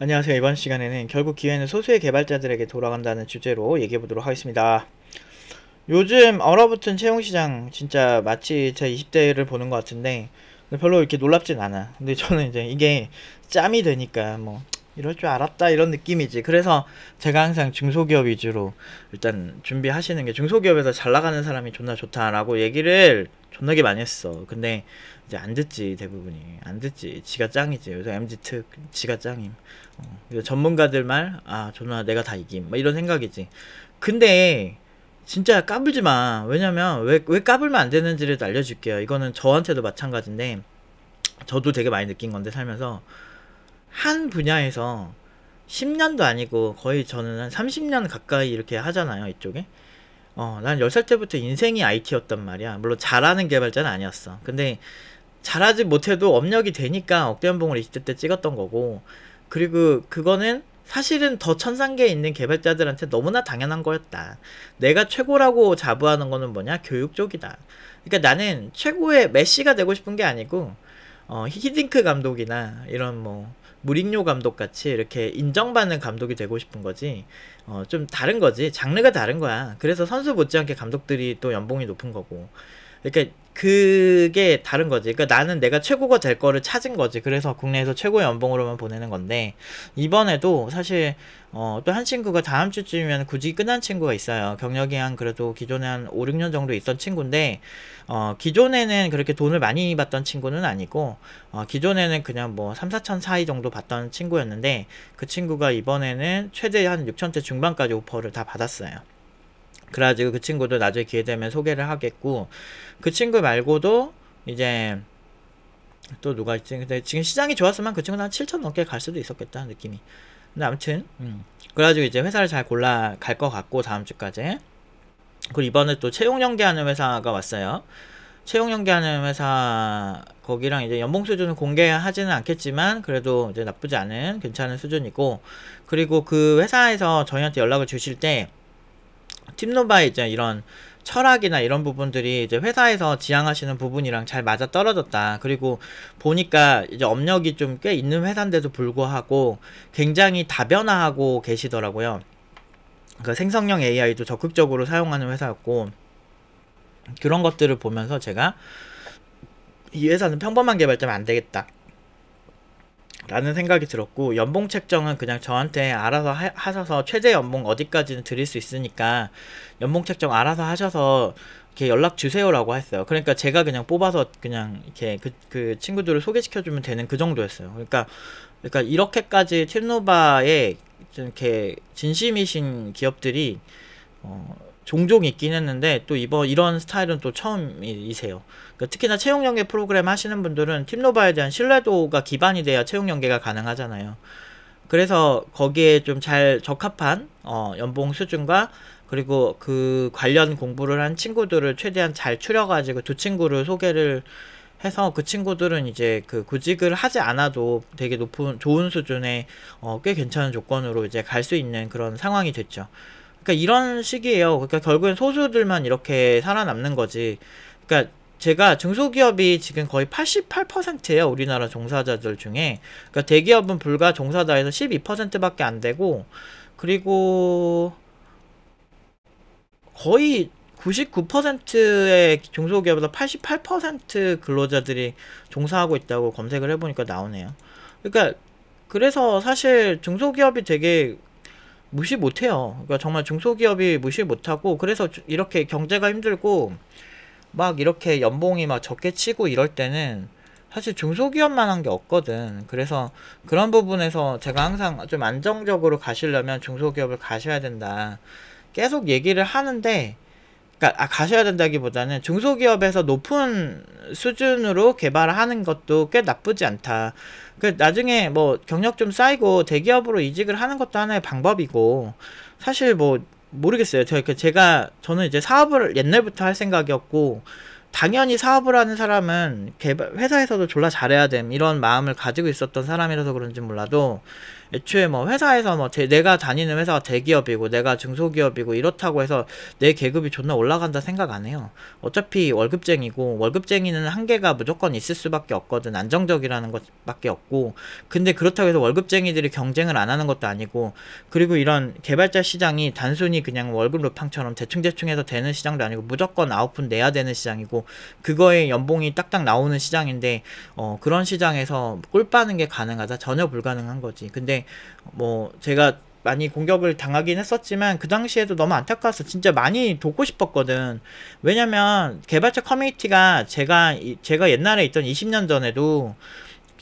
안녕하세요. 이번 시간에는 결국 기회는 소수의 개발자들에게 돌아간다는 주제로 얘기해 보도록 하겠습니다. 요즘 얼어붙은 채용시장 진짜 마치 제 20대를 보는 것 같은데 별로 이렇게 놀랍진 않아. 근데 저는 이제 이게 짬이 되니까 뭐 이럴 줄 알았다 이런 느낌이지. 그래서 제가 항상 중소기업 위주로 일단 준비하시는 게, 중소기업에서 잘 나가는 사람이 존나 좋다라고 얘기를 존나게 많이 했어. 근데 이제 안 듣지. 대부분이 안 듣지. 지가 짱이지. 요새 MZ 특 지가 짱임. 전문가들 말, 아 존나 내가 다 이김 뭐 이런 생각이지. 근데 진짜 까불지 마. 왜냐면 왜 까불면 안 되는지를 알려줄게요. 이거는 저한테도 마찬가지인데, 저도 되게 많이 느낀 건데, 살면서 한 분야에서 10년도 아니고 거의 저는 한 30년 가까이 이렇게 하잖아요, 이쪽에. 난 10살 때부터 인생이 IT였단 말이야. 물론 잘하는 개발자는 아니었어. 근데 잘하지 못해도 업력이 되니까 억대 연봉을 20대 때 찍었던 거고, 그리고 그거는 사실은 더 천상계에 있는 개발자들한테 너무나 당연한 거였다. 내가 최고라고 자부하는 거는 뭐냐? 교육 쪽이다. 그러니까 나는 최고의 메시가 되고 싶은 게 아니고, 히딩크 감독이나 이런 뭐 무링요 감독 같이 이렇게 인정받는 감독이 되고 싶은 거지. 좀 다른 거지. 장르가 다른 거야. 그래서 선수 못지않게 감독들이 또 연봉이 높은 거고. 그러니까 그게 다른 거지. 그러니까 나는 내가 최고가 될 거를 찾은 거지. 그래서 국내에서 최고의 연봉으로만 보내는 건데, 이번에도 사실 또 한 친구가 다음 주쯤이면 굳이 끝난 친구가 있어요. 경력이 한 그래도 기존에 한 5, 6년 정도 있던 친구인데, 기존에는 그렇게 돈을 많이 받던 친구는 아니고, 기존에는 그냥 뭐 3, 4천 사이 정도 받던 친구였는데, 그 친구가 이번에는 최대 한 6천대 중반까지 오퍼를 다 받았어요. 그래가지고 그 친구도 나중에 기회되면 소개를 하겠고, 그 친구 말고도 이제 또 누가 있지? 근데 지금 시장이 좋았으면 그 친구는 한 7천 넘게 갈 수도 있었겠다 느낌이. 근데 아무튼 그래가지고 이제 회사를 잘 골라 갈 것 같고, 다음 주까지. 그리고 이번에 또 채용 연계하는 회사가 왔어요. 채용 연계하는 회사, 거기랑 이제 연봉 수준을 공개하지는 않겠지만 그래도 이제 나쁘지 않은 괜찮은 수준이고, 그리고 그 회사에서 저희한테 연락을 주실 때 팀노바의 이제 이런 철학이나 이런 부분들이 이제 회사에서 지향하시는 부분이랑 잘 맞아 떨어졌다. 그리고 보니까 이제 업력이 좀 꽤 있는 회사인데도 불구하고 굉장히 다변화하고 계시더라고요. 그 생성형 AI도 적극적으로 사용하는 회사였고, 그런 것들을 보면서 제가 이 회사는 평범한 개발자면 안 되겠다 라는 생각이 들었고, 연봉 책정은 그냥 저한테 알아서 하셔서 최대 연봉 어디까지는 드릴 수 있으니까 연봉 책정 알아서 하셔서 이렇게 연락 주세요라고 했어요. 그러니까 제가 그냥 뽑아서 그냥 이렇게 그 친구들을 소개시켜주면 되는 그 정도였어요. 그러니까 이렇게까지 틸노바에 이렇게 진심이신 기업들이 종종 있긴 했는데, 또 이런 스타일은 또 처음이세요. 그러니까 특히나 채용 연계 프로그램 하시는 분들은 팀노바에 대한 신뢰도가 기반이 돼야 채용 연계가 가능하잖아요. 그래서 거기에 좀 잘 적합한 연봉 수준과, 그리고 그 관련 공부를 한 친구들을 최대한 잘 추려가지고 두 친구를 소개를 해서, 그 친구들은 이제 그 구직을 하지 않아도 되게 높은 좋은 수준의 꽤 괜찮은 조건으로 이제 갈 수 있는 그런 상황이 됐죠. 그러니까 이런 식이에요. 그러니까 결국엔 소수들만 이렇게 살아남는 거지. 그러니까 제가 중소기업이 지금 거의 88%예요. 우리나라 종사자들 중에. 그러니까 대기업은 불과 종사자에서 12%밖에 안 되고, 그리고 거의 99%의 중소기업에서 88% 근로자들이 종사하고 있다고 검색을 해보니까 나오네요. 그러니까 그래서 사실 중소기업이 되게 무시 못해요. 그러니까 정말 중소기업이 무시 못하고, 그래서 이렇게 경제가 힘들고 막 이렇게 연봉이 막 적게 치고 이럴 때는 사실 중소기업만 한 게 없거든. 그래서 그런 부분에서 제가 항상 좀 안정적으로 가시려면 중소기업을 가셔야 된다 계속 얘기를 하는데, 그러니까 가셔야 된다기보다는 중소기업에서 높은 수준으로 개발하는 것도 꽤 나쁘지 않다. 그 나중에 뭐 경력 좀 쌓이고 대기업으로 이직을 하는 것도 하나의 방법이고, 사실 뭐 모르겠어요. 저는 이제 사업을 옛날부터 할 생각이었고, 당연히 사업을 하는 사람은 회사에서도 졸라 잘해야 됨 이런 마음을 가지고 있었던 사람이라서 그런지 몰라도 애초에 뭐 회사에서 뭐 내가 다니는 회사가 대기업이고 내가 중소기업이고 이렇다고 해서 내 계급이 존나 올라간다 생각 안 해요. 어차피 월급쟁이고 월급쟁이는 한계가 무조건 있을 수밖에 없거든. 안정적이라는 것밖에 없고. 근데 그렇다고 해서 월급쟁이들이 경쟁을 안 하는 것도 아니고, 그리고 이런 개발자 시장이 단순히 그냥 월급 루팡처럼 대충대충 해서 되는 시장도 아니고 무조건 아웃풋 내야 되는 시장이고, 그거에 연봉이 딱딱 나오는 시장인데 그런 시장에서 꿀 빠는 게 가능하다? 전혀 불가능한 거지. 근데 뭐 제가 많이 공격을 당하긴 했었지만 그 당시에도 너무 안타까웠어. 진짜 많이 돕고 싶었거든. 왜냐면 개발자 커뮤니티가 제가 옛날에 있던 20년 전에도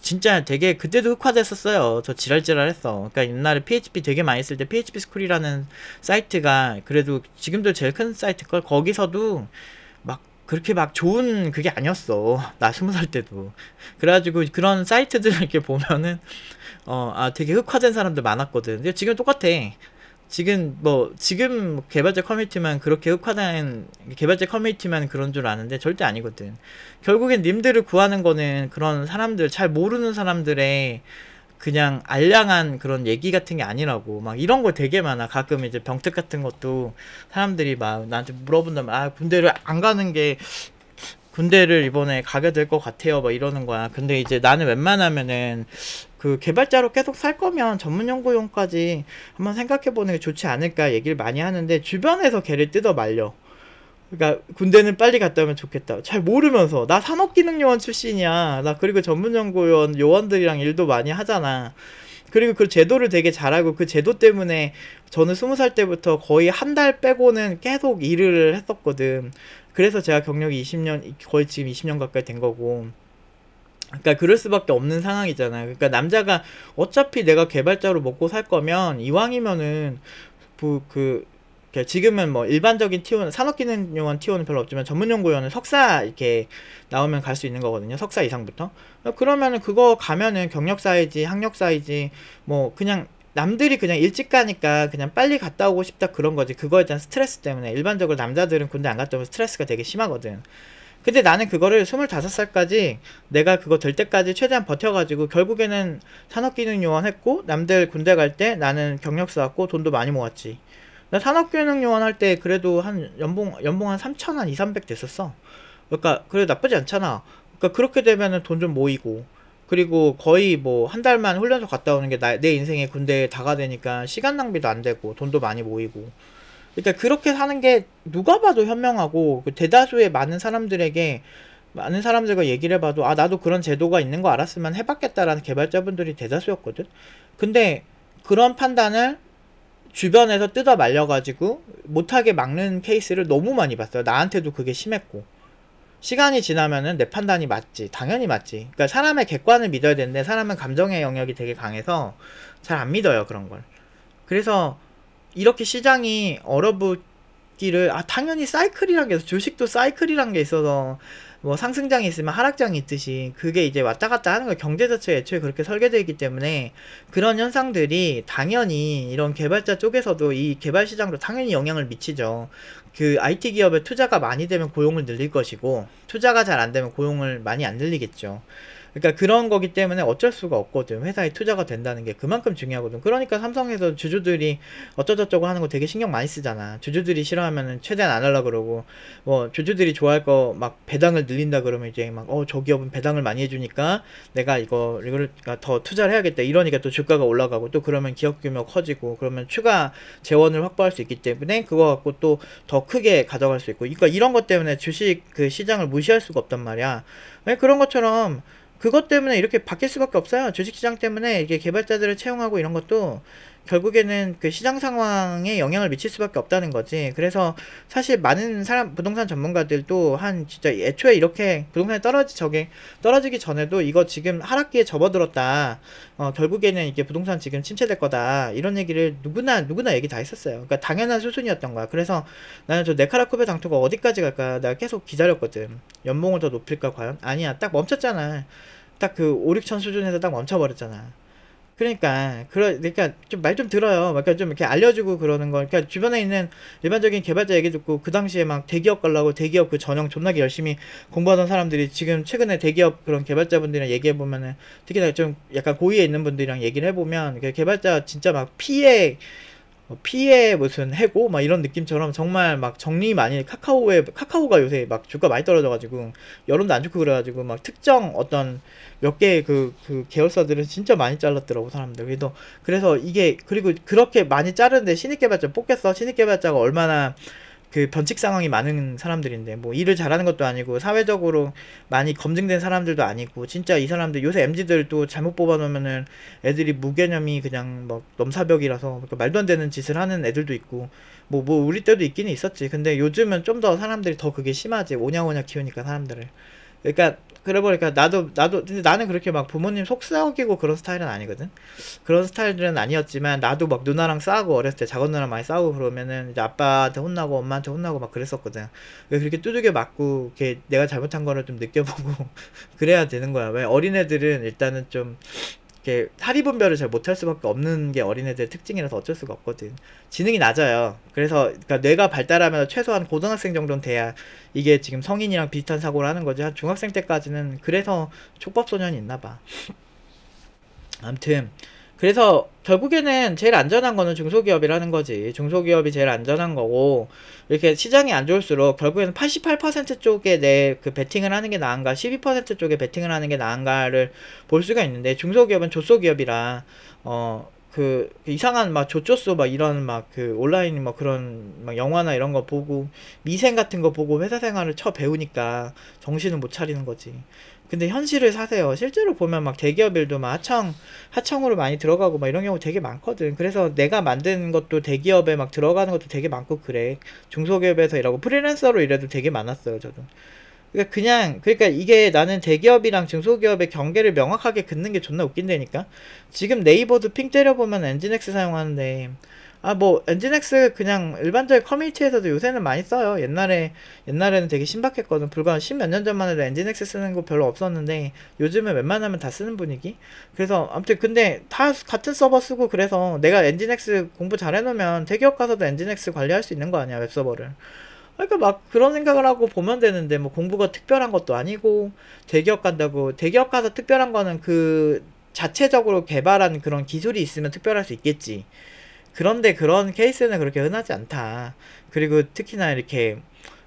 진짜 되게 그때도 흑화됐었어요. 저 지랄지랄했어. 그러니까 옛날에 PHP 되게 많이 쓸 때 PHP 스쿨이라는 사이트가 그래도 지금도 제일 큰 사이트걸. 거기서도 막 그렇게 막 좋은 그게 아니었어. 나 20살 때도. 그래가지고 그런 사이트들 이렇게 보면은 되게 흑화된 사람들 많았거든. 근데 지금 똑같아. 지금 개발자 커뮤니티만 그렇게 흑화된, 개발자 커뮤니티만 그런 줄 아는데 절대 아니거든. 결국엔 님들을 구하는 거는 그런 사람들, 잘 모르는 사람들의 그냥 알량한 그런 얘기 같은 게 아니라고. 막 이런 거 되게 많아. 가끔 이제 병특 같은 것도 사람들이 막 나한테 물어본다면, 군대를 안 가는 게, 군대를 이번에 가게 될 것 같아요 막 이러는 거야. 근데 이제 나는 웬만하면은 그 개발자로 계속 살 거면 전문 연구용까지 한번 생각해 보는 게 좋지 않을까 얘기를 많이 하는데, 주변에서 걔를 뜯어 말려. 그러니까 군대는 빨리 갔다 오면 좋겠다. 잘 모르면서. 나 산업기능요원 출신이야. 나 그리고 전문연구원 요원들이랑 일도 많이 하잖아. 그리고 그 제도를 되게 잘 알고, 그 제도 때문에 저는 20살 때부터 거의 한 달 빼고는 계속 일을 했었거든. 그래서 제가 경력이 20년, 거의 지금 20년 가까이 된 거고. 그러니까 그럴 수밖에 없는 상황이잖아. 그러니까 남자가 어차피 내가 개발자로 먹고 살 거면 이왕이면은 그러니까 지금은 뭐 일반적인 T1, 산업기능요원 T1은 별로 없지만 전문연구원은 석사 이렇게 나오면 갈 수 있는 거거든요. 석사 이상부터. 그러면은 그거 가면은 경력 쌓이지, 학력 쌓이지, 뭐 그냥 남들이 그냥 일찍 가니까 그냥 빨리 갔다 오고 싶다 그런 거지. 그거에 대한 스트레스 때문에. 일반적으로 남자들은 군대 안 갔다 오면 스트레스가 되게 심하거든. 근데 나는 그거를 25살까지 내가 그거 될 때까지 최대한 버텨가지고 결국에는 산업기능요원 했고, 남들 군대 갈 때 나는 경력 쌓았고 돈도 많이 모았지. 나 산업기능요원 할 때 그래도 한 연봉 한 3천 한 2, 300 됐었어. 그러니까 그래 나쁘지 않잖아. 그러니까 그렇게 되면은 돈 좀 모이고, 그리고 거의 뭐 한 달만 훈련소 갔다 오는 게 내 인생의 군대에 다가 되니까 시간 낭비도 안 되고 돈도 많이 모이고. 그러니까 그렇게 사는 게 누가 봐도 현명하고, 그 대다수의 많은 사람들과 얘기를 해봐도 나도 그런 제도가 있는 거 알았으면 해봤겠다라는 개발자분들이 대다수였거든. 근데 그런 판단을 주변에서 뜯어 말려가지고 못하게 막는 케이스를 너무 많이 봤어요. 나한테도 그게 심했고. 시간이 지나면은 내 판단이 맞지. 당연히 맞지. 그러니까 사람의 객관을 믿어야 되는데 사람은 감정의 영역이 되게 강해서 잘 안 믿어요, 그런 걸. 그래서 이렇게 시장이 얼어붙기를, 당연히 사이클이란 게 있어. 주식도 사이클이란 게 있어서 뭐 상승장이 있으면 하락장이 있듯이 그게 이제 왔다 갔다 하는 거예요. 경제 자체가 애초에 그렇게 설계되어 있기 때문에 그런 현상들이 당연히 이런 개발자 쪽에서도, 이 개발 시장도 당연히 영향을 미치죠. 그 IT 기업에 투자가 많이 되면 고용을 늘릴 것이고, 투자가 잘 안 되면 고용을 많이 안 늘리겠죠. 그러니까 그런 거기 때문에 어쩔 수가 없거든. 회사에 투자가 된다는 게 그만큼 중요하거든. 그러니까 삼성에서 주주들이 어쩌저쩌고 하는 거 되게 신경 많이 쓰잖아. 주주들이 싫어하면은 최대한 안 하려고 그러고, 뭐 주주들이 좋아할 거 막 배당을 늘린다 그러면 이제 막 저 기업은 배당을 많이 해주니까 내가 이걸 더 투자를 해야겠다 이러니까 또 주가가 올라가고, 또 그러면 기업 규모 커지고, 그러면 추가 재원을 확보할 수 있기 때문에 그거 갖고 또 더 크게 가져갈 수 있고. 그러니까 이런 것 때문에 주식 그 시장을 무시할 수가 없단 말이야. 그런 것처럼 그것 때문에 이렇게 바뀔 수밖에 없어요. 주식시장 때문에 이게 개발자들을 채용하고 이런 것도 결국에는 그 시장 상황에 영향을 미칠 수밖에 없다는 거지. 그래서 사실 많은 부동산 전문가들도 진짜 애초에 이렇게 부동산이 떨어지기 전에도 이거 지금 하락기에 접어들었다. 결국에는 이게 부동산 지금 침체될 거다. 이런 얘기를 누구나 얘기 다 했었어요. 그러니까 당연한 수순이었던 거야. 그래서 나는 저 네카라쿠베 당토가 어디까지 갈까 내가 계속 기다렸거든. 연봉을 더 높일까 과연? 아니야. 딱 멈췄잖아. 딱 그 5, 6천 수준에서 딱 멈춰버렸잖아. 그러니까 좀 말 좀 들어요. 그러니까 좀 이렇게 알려주고 그러는 거. 그러니까 주변에 있는 일반적인 개발자 얘기 듣고 그 당시에 막 대기업 가려고 대기업 그 전형 존나게 열심히 공부하던 사람들이 지금 최근에 대기업 그런 개발자분들이랑 얘기해 보면은 특히나 좀 약간 고위에 있는 분들이랑 얘기를 해보면 개발자 진짜 막 피해 무슨 해고 막 이런 느낌처럼 정말 막 정리 많이 카카오가 요새 막 주가 많이 떨어져가지고 여론도 안 좋고 그래가지고 막 특정 어떤 몇 개 그 계열사들은 진짜 많이 잘랐더라고 사람들. 그래서 이게 그리고 그렇게 많이 자르는데 신입 개발자 뽑겠어? 신입 개발자가 얼마나 그 변칙 상황이 많은 사람들인데 뭐 일을 잘하는 것도 아니고 사회적으로 많이 검증된 사람들도 아니고 진짜 이 사람들 요새 MZ들도 잘못 뽑아놓으면은 애들이 무개념이 그냥 막 넘사벽이라서 그러니까 말도 안 되는 짓을 하는 애들도 있고 뭐 우리 때도 있기는 있었지. 근데 요즘은 좀 더 사람들이 더 그게 심하지. 오냐오냐 키우니까 사람들을. 그러니까 그래 보니까 나도 근데 나는 그렇게 막 부모님 속 썩이고 그런 스타일은 아니거든. 그런 스타일들은 아니었지만 나도 막 누나랑 싸우고 어렸을 때 작은 누나 많이 싸우고 그러면은 이제 아빠한테 혼나고 엄마한테 혼나고 막 그랬었거든. 그렇게 두들겨 맞고 이렇게 내가 잘못한 거를 좀 느껴보고 그래야 되는 거야. 왜 어린애들은 일단은 좀 이렇게 사리분별을 잘 못할 수밖에 없는 게 어린애들의 특징이라서 어쩔 수가 없거든. 지능이 낮아요. 그래서 그러니까 뇌가 발달하면 최소한 고등학생 정도는 돼야 이게 지금 성인이랑 비슷한 사고를 하는 거지. 한 중학생 때까지는 그래서 촉법소년이 있나봐. 암튼 그래서 결국에는 제일 안전한 거는 중소기업이라는 거지. 중소기업이 제일 안전한 거고 이렇게 시장이 안 좋을수록 결국에는 88% 쪽에 내 그 베팅을 하는 게 나은가 12% 쪽에 베팅을 하는 게 나은가를 볼 수가 있는데 중소기업은 조소기업이라 그 이상한 막 조조소 막 이런 막 그 온라인 뭐 그런 막 영화나 이런 거 보고 미생 같은 거 보고 회사 생활을 배우니까 정신을 못 차리는 거지. 근데 현실을 사세요. 실제로 보면 막 대기업 일도 막 하청으로 많이 들어가고 막 이런 경우 되게 많거든. 그래서 내가 만든 것도 대기업에 막 들어가는 것도 되게 많고 그래. 중소기업에서 일하고 프리랜서로 일해도 되게 많았어요, 저도. 그러니까 이게 나는 대기업이랑 중소기업의 경계를 명확하게 긋는 게 존나 웃긴다니까. 지금 네이버도 핑 때려보면 엔진엑스 사용하는데 뭐 엔진엑스 그냥 일반적인 커뮤니티에서도 요새는 많이 써요. 옛날에는 되게 신박했거든. 불과 10몇 년 전만 해도 엔진엑스 쓰는 거 별로 없었는데 요즘은 웬만하면 다 쓰는 분위기. 그래서 아무튼 근데 다 같은 서버 쓰고 그래서 내가 엔진엑스 공부 잘 해놓으면 대기업 가서도 엔진엑스 관리할 수 있는 거 아니야, 웹서버를. 그러니까 막 그런 생각을 하고 보면 되는데 뭐 공부가 특별한 것도 아니고 대기업 가서 특별한 거는 그 자체적으로 개발한 그런 기술이 있으면 특별할 수 있겠지. 그런데 그런 케이스는 그렇게 흔하지 않다. 그리고 특히나 이렇게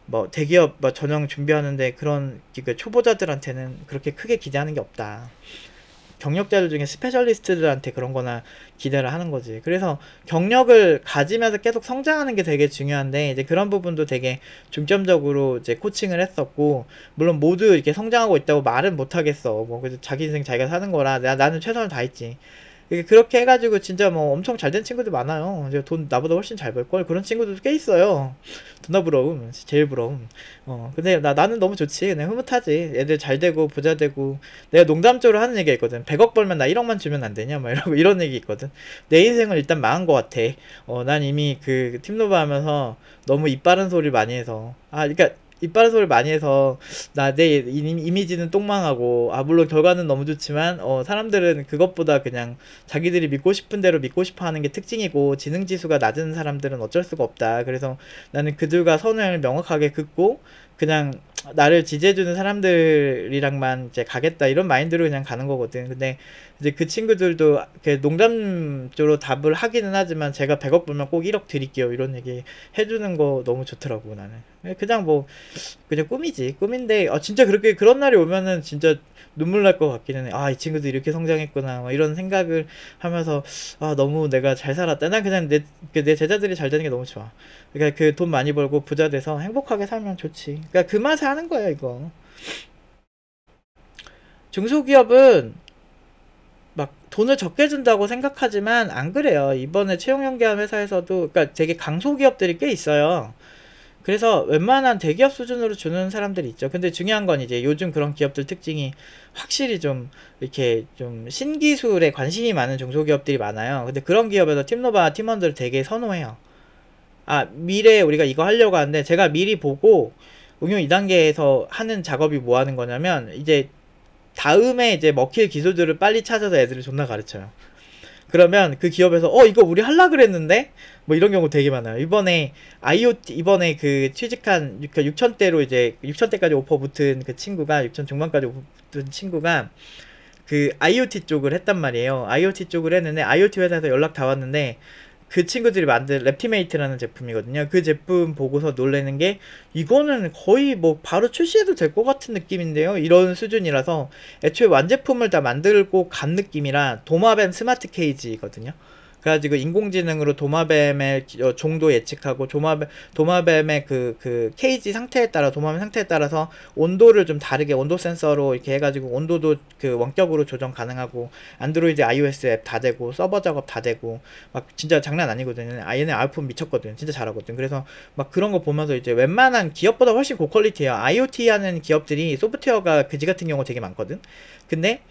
뭐 대기업 뭐 전형 준비하는데 그런 초보자들한테는 그렇게 크게 기대하는 게 없다. 경력자들 중에 스페셜리스트들한테 그런 거나 기대를 하는 거지. 그래서 경력을 가지면서 계속 성장하는 게 되게 중요한데, 이제 그런 부분도 되게 중점적으로 이제 코칭을 했었고, 물론 모두 이렇게 성장하고 있다고 말은 못 하겠어. 뭐, 그래서 자기 인생 자기가 사는 거라 나는 최선을 다했지. 그렇게 해가지고 진짜 뭐 엄청 잘 된 친구들 많아요. 이제 돈 나보다 훨씬 잘 벌걸 그런 친구들도 꽤 있어요. 존나 부러움. 제일 부러움. 근데 나는 너무 좋지. 그냥 흐뭇하지. 애들 잘 되고 부자 되고. 내가 농담적으로 하는 얘기가 있거든. 100억 벌면 나 1억만 주면 안 되냐? 막 이러고 이런 얘기 있거든. 내 인생은 일단 망한 것 같아. 난 이미 그 팀노바 하면서 너무 입 바른 소리 많이 해서. 그러니까 입 바른 소리 많이 해서 내 이미지는 똥망하고 물론 결과는 너무 좋지만 사람들은 그것보다 그냥 자기들이 믿고 싶은 대로 믿고 싶어 하는 게 특징이고 지능지수가 낮은 사람들은 어쩔 수가 없다. 그래서 나는 그들과 선을 명확하게 긋고 그냥 나를 지지해주는 사람들이랑만 이제 가겠다 이런 마인드로 그냥 가는 거거든. 근데 이제 그 친구들도 농담조로 답을 하기는 하지만 제가 100억 벌면 꼭 1억 드릴게요 이런 얘기 해주는 거 너무 좋더라고. 나는 그냥 뭐 그냥 꿈이지. 꿈인데 진짜 그렇게 그런 날이 오면은 진짜 눈물 날 것 같기는 해. 이 친구도 이렇게 성장했구나 뭐 이런 생각을 하면서 너무 내가 잘 살았다. 난 그냥 내 제자들이 잘 되는 게 너무 좋아. 그러니까 그 돈 많이 벌고 부자 돼서 행복하게 살면 좋지. 그러니까 그 맛에 하는 거야 이거. 중소기업은 막 돈을 적게 준다고 생각하지만 안 그래요. 이번에 채용 연계한 회사에서도 그러니까 되게 강소기업들이 꽤 있어요. 그래서 웬만한 대기업 수준으로 주는 사람들이 있죠. 근데 중요한 건 이제 요즘 그런 기업들 특징이 확실히 좀 이렇게 좀 신기술에 관심이 많은 중소기업들이 많아요. 근데 그런 기업에서 팀노바 팀원들을 되게 선호해요. 미래에 우리가 이거 하려고 하는데 제가 미리 보고 응용 2단계에서 하는 작업이 뭐 하는 거냐면 이제 다음에 이제 먹힐 기술들을 빨리 찾아서 애들을 존나 가르쳐요. 그러면 그 기업에서 이거 우리 할라 그랬는데 뭐 이런 경우 되게 많아요. 이번에 IoT 이번에 그 취직한 6천대로 이제 6천대까지 오퍼 붙은 그 친구가 6천 중반까지 오퍼 붙은 친구가 그 IoT 쪽을 했단 말이에요. IoT 쪽을 했는데 IoT 회사에서 연락 다 왔는데 그 친구들이 만든 랩티메이트라는 제품이거든요. 그 제품 보고서 놀라는 게 이거는 거의 뭐 바로 출시해도 될 것 같은 느낌인데요. 이런 수준이라서 애초에 완제품을 다 만들고 간 느낌이라 도마뱀 스마트 케이지거든요. 그래가지고 인공지능으로 도마뱀의 종도 예측하고 도마뱀의 그 케이지 상태에 따라 도마뱀 상태에 따라서 온도를 좀 다르게 온도 센서로 이렇게 해가지고 온도도 그 원격으로 조정 가능하고 안드로이드 iOS 앱 다 되고 서버 작업 다 되고 막 진짜 장난 아니거든요. 얘네 아웃풋 미쳤거든. 진짜 잘하거든. 그래서 막 그런 거 보면서 이제 웬만한 기업보다 훨씬 고퀄리티예요. IoT 하는 기업들이 소프트웨어가 그지 같은 경우가 되게 많거든. 근데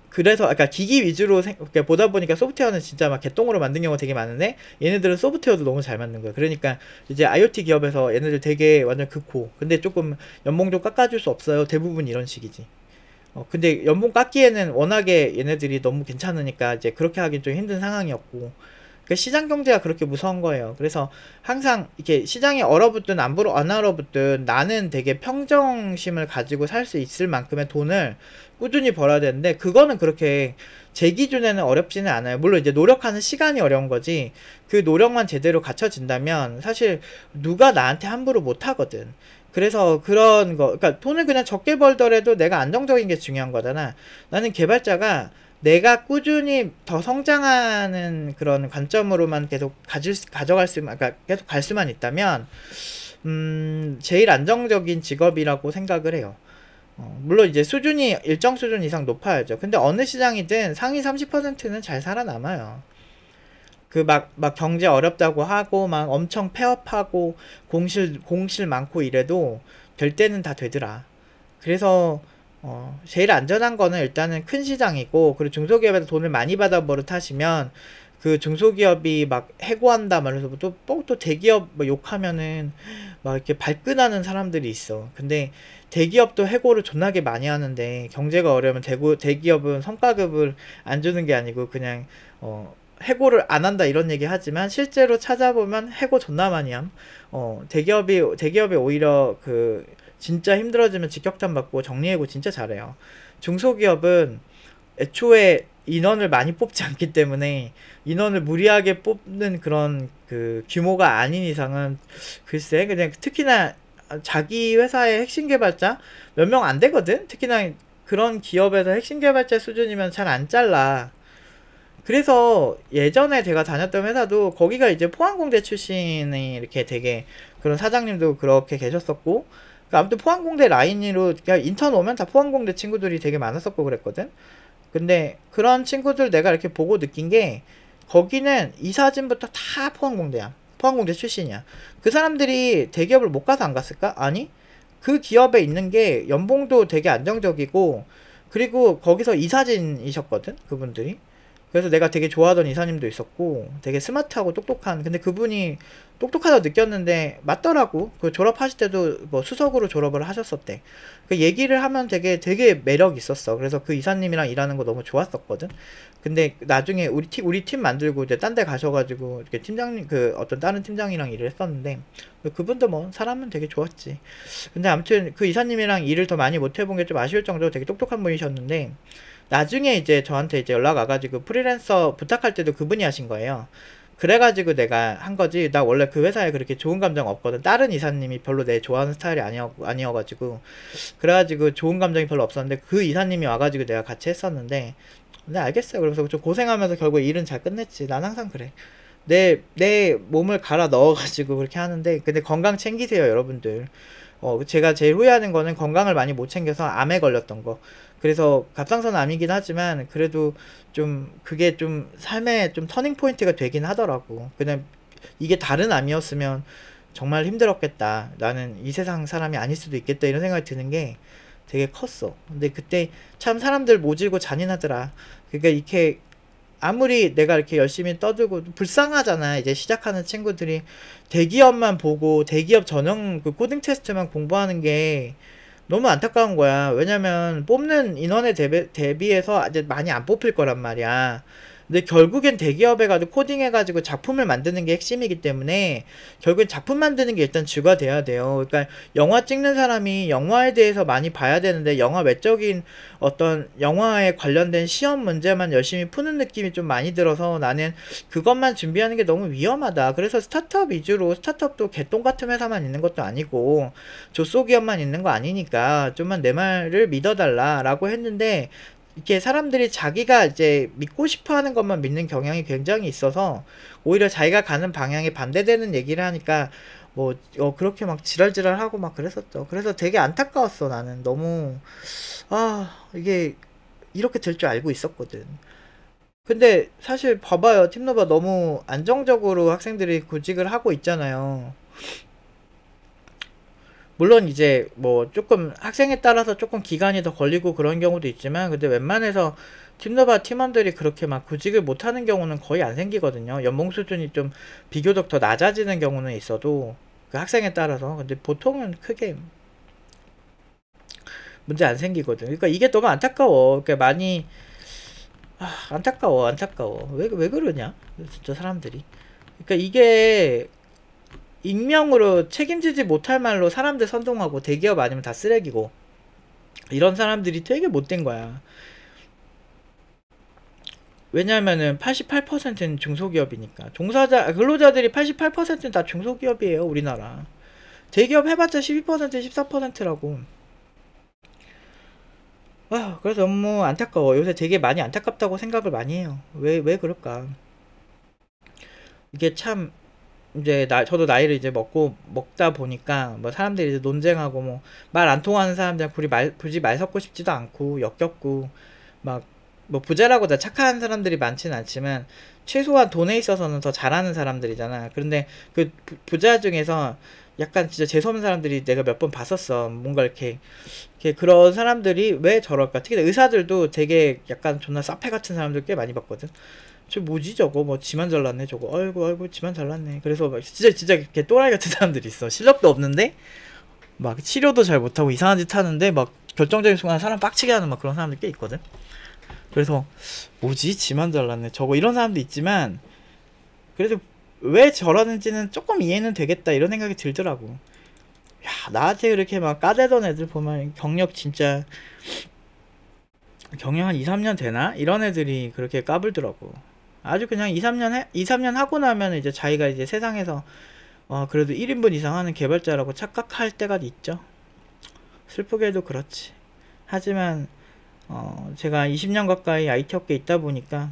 그래서 아까 기기 위주로 보다 보니까 소프트웨어는 진짜 막 개똥으로 만든 경우가 되게 많은데 얘네들은 소프트웨어도 너무 잘 만든 거야. 그러니까 이제 IoT 기업에서 얘네들 되게 완전 극호. 근데 조금 연봉 좀 깎아줄 수 없어요. 대부분 이런 식이지. 근데 연봉 깎기에는 워낙에 얘네들이 너무 괜찮으니까 이제 그렇게 하긴 좀 힘든 상황이었고. 그 시장 경제가 그렇게 무서운 거예요. 그래서 항상 이렇게 시장이 얼어붙든 안 얼어붙든 나는 되게 평정심을 가지고 살 수 있을 만큼의 돈을 꾸준히 벌어야 되는데 그거는 그렇게 제 기준에는 어렵지는 않아요. 물론 이제 노력하는 시간이 어려운 거지 그 노력만 제대로 갖춰진다면 사실 누가 나한테 함부로 못 하거든. 그래서 그런 거 그러니까 돈을 그냥 적게 벌더라도 내가 안정적인 게 중요한 거잖아. 나는 개발자가 내가 꾸준히 더 성장하는 그런 관점으로만 계속 가져갈 수만, 그러니까 계속 갈 수만 있다면, 제일 안정적인 직업이라고 생각을 해요. 물론 이제 수준이 일정 수준 이상 높아야죠. 근데 어느 시장이든 상위 30%는 잘 살아남아요. 그 막 경제 어렵다고 하고, 막 엄청 폐업하고, 공실 많고 이래도 될 때는 다 되더라. 그래서, 제일 안전한 거는 일단은 큰 시장이고, 그리고 중소기업에서 돈을 많이 받아 버릇하시면, 그 중소기업이 막 해고한다 말해서 또 대기업 뭐 욕하면은 막 이렇게 발끈하는 사람들이 있어. 근데 대기업도 해고를 존나게 많이 하는데 경제가 어려우면 대기업은 성과급을 안 주는 게 아니고 그냥 해고를 안 한다 이런 얘기 하지만 실제로 찾아보면 해고 존나 많이 함. 대기업이 오히려 그 진짜 힘들어지면 직격탄 받고 정리해고 진짜 잘해요. 중소기업은 애초에 인원을 많이 뽑지 않기 때문에 인원을 무리하게 뽑는 그런 그 규모가 아닌 이상은 글쎄 그냥 특히나 자기 회사의 핵심 개발자 몇 명 안 되거든. 특히나 그런 기업에서 핵심 개발자 수준이면 잘 안 잘라. 그래서 예전에 제가 다녔던 회사도 거기가 이제 포항공대 출신이 이렇게 되게 그런 사장님도 그렇게 계셨었고 그러니까 아무튼 포항공대 라인으로 그냥 인턴 오면 다 포항공대 친구들이 되게 많았었고 그랬거든. 근데 그런 친구들 내가 이렇게 보고 느낀 게 거기는 이사진부터 다 포항공대야. 포항공대 출신이야. 그 사람들이 대기업을 못 가서 안 갔을까? 아니 그 기업에 있는 게 연봉도 되게 안정적이고 그리고 거기서 이사진이셨거든 그분들이. 그래서 내가 되게 좋아하던 이사님도 있었고 되게 스마트하고 똑똑한 근데 그분이 똑똑하다고 느꼈는데 맞더라고. 그 졸업하실 때도 뭐 수석으로 졸업을 하셨었대. 그 얘기를 하면 되게 매력 있었어. 그래서 그 이사님이랑 일하는 거 너무 좋았었거든. 근데 나중에 우리 팀 만들고 이제 딴 데 가셔가지고 이렇게 팀장님 그 어떤 다른 팀장이랑 일을 했었는데 그분도 뭐 사람은 되게 좋았지. 근데 아무튼 그 이사님이랑 일을 더 많이 못 해본 게 좀 아쉬울 정도로 되게 똑똑한 분이셨는데 나중에 이제 저한테 이제 연락 와가지고 프리랜서 부탁할 때도 그분이 하신 거예요. 그래가지고 내가 한 거지. 나 원래 그 회사에 그렇게 좋은 감정 없거든. 다른 이사님이 별로 내 좋아하는 스타일이 아니어가지고. 그래가지고 좋은 감정이 별로 없었는데 그 이사님이 와가지고 내가 같이 했었는데. 네, 알겠어요. 그래서 좀 고생하면서 결국 일은 잘 끝냈지. 난 항상 그래. 내 몸을 갈아 넣어가지고 그렇게 하는데. 근데 건강 챙기세요, 여러분들. 제가 제일 후회하는 거는 건강을 많이 못 챙겨서 암에 걸렸던 거. 그래서 갑상선 암이긴 하지만 그래도 좀 그게 좀 삶의 좀 터닝 포인트가 되긴 하더라고. 그냥 이게 다른 암이었으면 정말 힘들었겠다. 나는 이 세상 사람이 아닐 수도 있겠다 이런 생각이 드는 게 되게 컸어. 근데 그때 참 사람들 모질고 잔인하더라. 그러니까 이렇게 아무리 내가 이렇게 열심히 떠들고 불쌍하잖아. 이제 시작하는 친구들이 대기업만 보고 대기업 전용 그 코딩 테스트만 공부하는 게 너무 안타까운 거야. 왜냐면 뽑는 인원에 대비해서 아직 많이 안 뽑힐 거란 말이야. 근데 결국엔 대기업에 가도 코딩해가지고 작품을 만드는 게 핵심이기 때문에 결국엔 작품 만드는 게 일단 주가 돼야 돼요. 그러니까 영화 찍는 사람이 영화에 대해서 많이 봐야 되는데 영화 외적인 어떤 영화에 관련된 시험 문제만 열심히 푸는 느낌이 좀 많이 들어서 나는 그것만 준비하는 게 너무 위험하다. 그래서 스타트업 위주로, 스타트업도 개똥 같은 회사만 있는 것도 아니고 조소기업만 있는 거 아니니까 좀만 내 말을 믿어달라라고 했는데, 이렇게 사람들이 자기가 이제 믿고 싶어 하는 것만 믿는 경향이 굉장히 있어서 오히려 자기가 가는 방향에 반대되는 얘기를 하니까 뭐 그렇게 막 지랄지랄하고 막 그랬었죠. 그래서 되게 안타까웠어. 나는 너무 이게 이렇게 될 줄 알고 있었거든. 근데 사실 봐봐요. 팀노바 너무 안정적으로 학생들이 구직을 하고 있잖아요. 물론 이제 뭐 조금 학생에 따라서 조금 기간이 더 걸리고 그런 경우도 있지만, 근데 웬만해서 팀노바 팀원들이 그렇게 막 구직을 못하는 경우는 거의 안 생기거든요. 연봉 수준이 좀 비교적 더 낮아지는 경우는 있어도 그 학생에 따라서. 근데 보통은 크게 문제 안 생기거든. 그러니까 이게 너무 안타까워. 그러니까 많이 안타까워. 왜 그러냐 진짜 사람들이. 그러니까 이게 익명으로 책임지지 못할 말로 사람들 선동하고, 대기업 아니면 다 쓰레기고, 이런 사람들이 되게 못된 거야. 왜냐면은 88%는 중소기업이니까. 근로자들이 88%는 다 중소기업이에요, 우리나라. 대기업 해봤자 12%, 14%라고. 그래서 너무 안타까워. 요새 되게 많이 안타깝다고 생각을 많이 해요. 왜 그럴까? 이게 참, 이제 저도 나이를 이제 먹다 보니까 뭐 사람들이 이제 논쟁하고 뭐 말 안 통하는 사람들은 굳이 말 섞고 싶지도 않고 역겹고, 막 뭐 부자라고 다 착한 사람들이 많지는 않지만 최소한 돈에 있어서는 더 잘하는 사람들이잖아. 그런데 그 부자 중에서 약간 진짜 재수없는 사람들이 내가 몇 번 봤었어. 뭔가 이렇게 그런 사람들이 왜 저럴까. 특히 의사들도 되게 약간 존나 싸패 같은 사람들 꽤 많이 봤거든. 저 뭐지 저거, 뭐 지만 잘났네 저거, 아이고 지만 잘났네. 그래서 막 진짜 이렇게 또라이 같은 사람들이 있어. 실력도 없는데 막 치료도 잘 못하고 이상한 짓 하는데 막 결정적인 순간 사람 빡치게 하는 막 그런 사람들 꽤 있거든. 그래서 뭐지 지만 잘났네 저거, 이런 사람도 있지만 그래도 왜 저러는지는 조금 이해는 되겠다, 이런 생각이 들더라고. 야, 나한테 그렇게 막 까대던 애들 보면 경력 한 2, 3년 되나? 이런 애들이 그렇게 까불더라고. 아주 그냥 2, 3년 하고 나면 이제 자기가 이제 세상에서 그래도 1인분 이상 하는 개발자라고 착각할 때가 있죠. 슬프게도 그렇지. 하지만 제가 20년 가까이 IT 업계에 있다 보니까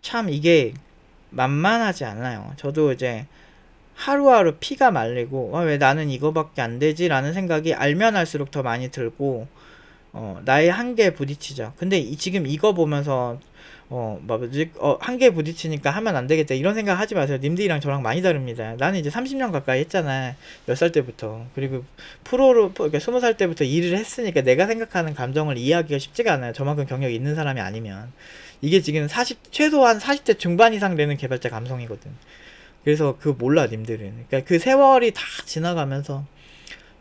참 이게 만만하지 않아요. 저도 이제 하루하루 피가 말리고 왜 나는 이거밖에 안 되지 라는 생각이 알면 알수록 더 많이 들고, 나의 한계에 부딪히죠. 근데 지금 이거 보면서 한계에 부딪히니까 하면 안 되겠다 이런 생각 하지 마세요. 님들이랑 저랑 많이 다릅니다. 나는 이제 30년 가까이 했잖아. 몇 살 때부터. 그리고 그러니까 20살 때부터 일을 했으니까 내가 생각하는 감정을 이해하기가 쉽지가 않아요. 저만큼 경력이 있는 사람이 아니면. 이게 지금 최소한 40대 중반 이상 되는 개발자 감성이거든. 그래서 몰라 님들은. 그러니까 그 세월이 다 지나가면서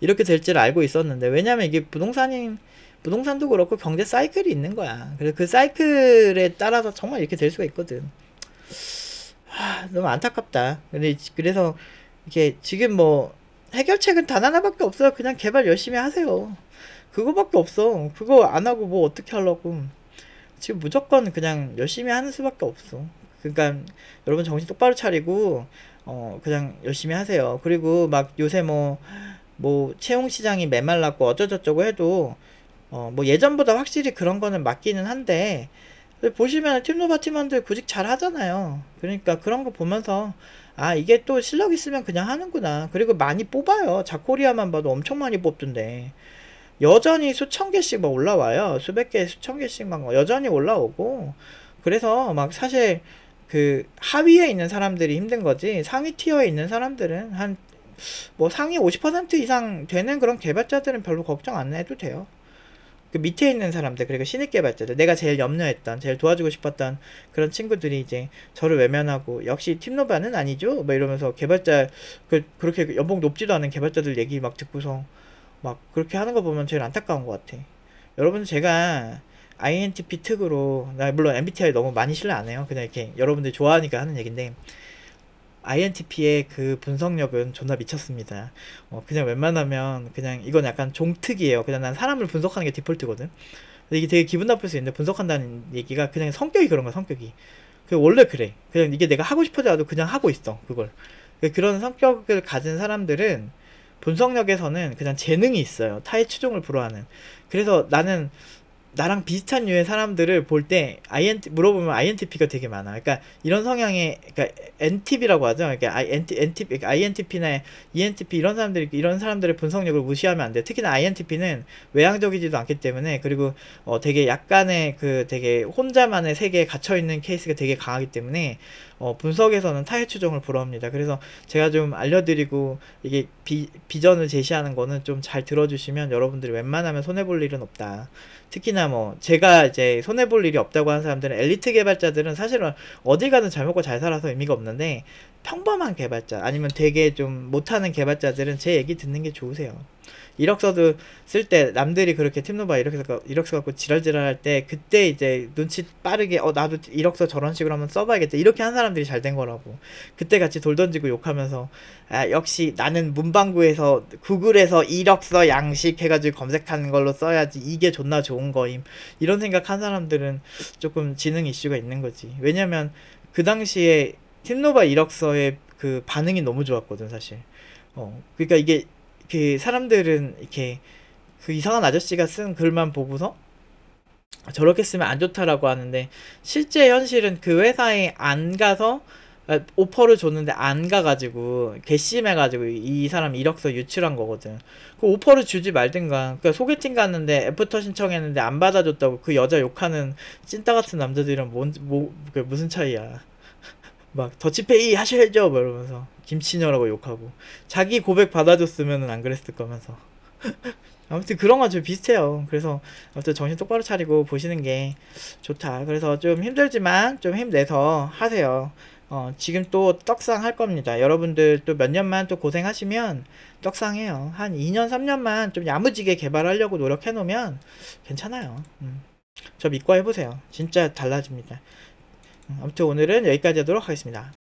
이렇게 될 줄 알고 있었는데, 왜냐면 이게 부동산도 그렇고 경제 사이클이 있는 거야. 그래서 그 사이클에 따라서 정말 이렇게 될 수가 있거든. 너무 안타깝다. 그래서 이게 지금 뭐 해결책은 단 하나밖에 없어요. 그냥 개발 열심히 하세요. 그거밖에 없어. 그거 안 하고 뭐 어떻게 하려고. 지금 무조건 그냥 열심히 하는 수밖에 없어. 그러니까 여러분 정신 똑바로 차리고 그냥 열심히 하세요. 그리고 막 요새 뭐 채용 시장이 메말랐고 어쩌저쩌고 해도 뭐 예전보다 확실히 그런 거는 맞기는 한데, 보시면 팀노바 팀원들 구직 잘 하잖아요. 그러니까 그런 거 보면서 이게 또 실력 있으면 그냥 하는구나. 그리고 많이 뽑아요. 자코리아만 봐도 엄청 많이 뽑던데 여전히 수천 개씩 막 올라와요. 수백 개, 수천 개씩 막 여전히 올라오고. 그래서 막 사실 그 하위에 있는 사람들이 힘든 거지, 상위 티어에 있는 사람들은 뭐 상위 50% 이상 되는 그런 개발자들은 별로 걱정 안 해도 돼요. 그 밑에 있는 사람들, 그리고 신입 개발자들, 내가 제일 염려했던, 제일 도와주고 싶었던 그런 친구들이 이제 저를 외면하고 역시 팀노바는 아니죠? 뭐 이러면서 개발자 그렇게 연봉 높지도 않은 개발자들 얘기 막 듣고서 막 그렇게 하는 거 보면 제일 안타까운 것 같아. 여러분, 제가 INTP 특으로, 나 물론 MBTI 너무 많이 신뢰 안 해요. 그냥 이렇게 여러분들이 좋아하니까 하는 얘긴데, INTP의 그 분석력은 존나 미쳤습니다. 그냥 웬만하면 그냥 이건 약간 종특이에요. 그냥 난 사람을 분석하는 게 디폴트거든. 근데 이게 되게 기분 나쁠 수 있는데, 분석한다는 얘기가 그냥 성격이 그런 거야, 성격이. 원래 그래. 그냥 이게 내가 하고 싶어도 나도 그냥 하고 있어, 그걸. 그런 성격을 가진 사람들은 분석력에서는 그냥 재능이 있어요. 타의 추종을 불허하는. 그래서 나는 나랑 비슷한 류의 사람들을 볼 때 물어보면 INTP가 되게 많아. 그러니까 이런 성향의, 그러니까 NTP라고 하죠. 그러니까 INTP나 ENTP 이런 사람들의 분석력을 무시하면 안 돼. 특히나 INTP는 외향적이지도 않기 때문에, 그리고 되게 약간의 그 되게 혼자만의 세계에 갇혀 있는 케이스가 되게 강하기 때문에 분석에서는 타의 추종을 불허합니다. 그래서 제가 좀 알려드리고 이게 비전을 제시하는 거는 좀 잘 들어주시면 여러분들이 웬만하면 손해볼 일은 없다. 특히나 뭐 제가 이제 손해볼 일이 없다고 하는 사람들은, 엘리트 개발자들은 사실은 어딜 가든 잘 먹고 잘 살아서 의미가 없는데, 평범한 개발자 아니면 되게 좀 못하는 개발자들은 제 얘기 듣는 게 좋으세요. 이력서도 쓸 때 남들이 그렇게 팀노바 이력서 갖고 지랄지랄 할 때, 그때 이제 눈치 빠르게 나도 이력서 저런 식으로 한번 써봐야겠다 이렇게 한 사람들이 잘 된 거라고. 그때 같이 돌 던지고 욕하면서 역시 나는 문방구에서 구글에서 이력서 양식 해가지고 검색하는 걸로 써야지 이게 존나 좋은 거임, 이런 생각 한 사람들은 조금 지능 이슈가 있는 거지. 왜냐면 그 당시에 팀노바 이력서의 그 반응이 너무 좋았거든 사실. 그러니까 이게 그 사람들은 이렇게 그 이상한 아저씨가 쓴 글만 보고서 저렇게 쓰면 안 좋다라고 하는데, 실제 현실은 그 회사에 안 가서 오퍼를 줬는데 안 가가지고 괘씸해가지고 이 사람 이력서 유출한 거거든. 그 오퍼를 주지 말든가. 그러니까 소개팅 갔는데 애프터 신청했는데 안 받아줬다고 그 여자 욕하는 찐따 같은 남자들이랑 무슨 차이야. 막 더치페이 하셔야죠 뭐 이러면서 김치녀라고 욕하고, 자기 고백 받아줬으면은 안 그랬을 거면서. 아무튼 그런 건 좀 비슷해요. 그래서 아무튼 정신 똑바로 차리고 보시는 게 좋다. 그래서 좀 힘들지만 좀 힘내서 하세요. 지금 또 떡상 할 겁니다. 여러분들 또 몇 년만 또 고생하시면 떡상해요. 한 2년 3년만 좀 야무지게 개발하려고 노력해 놓으면 괜찮아요. 저 믿고 해보세요. 진짜 달라집니다. 아무튼 오늘은 여기까지 하도록 하겠습니다.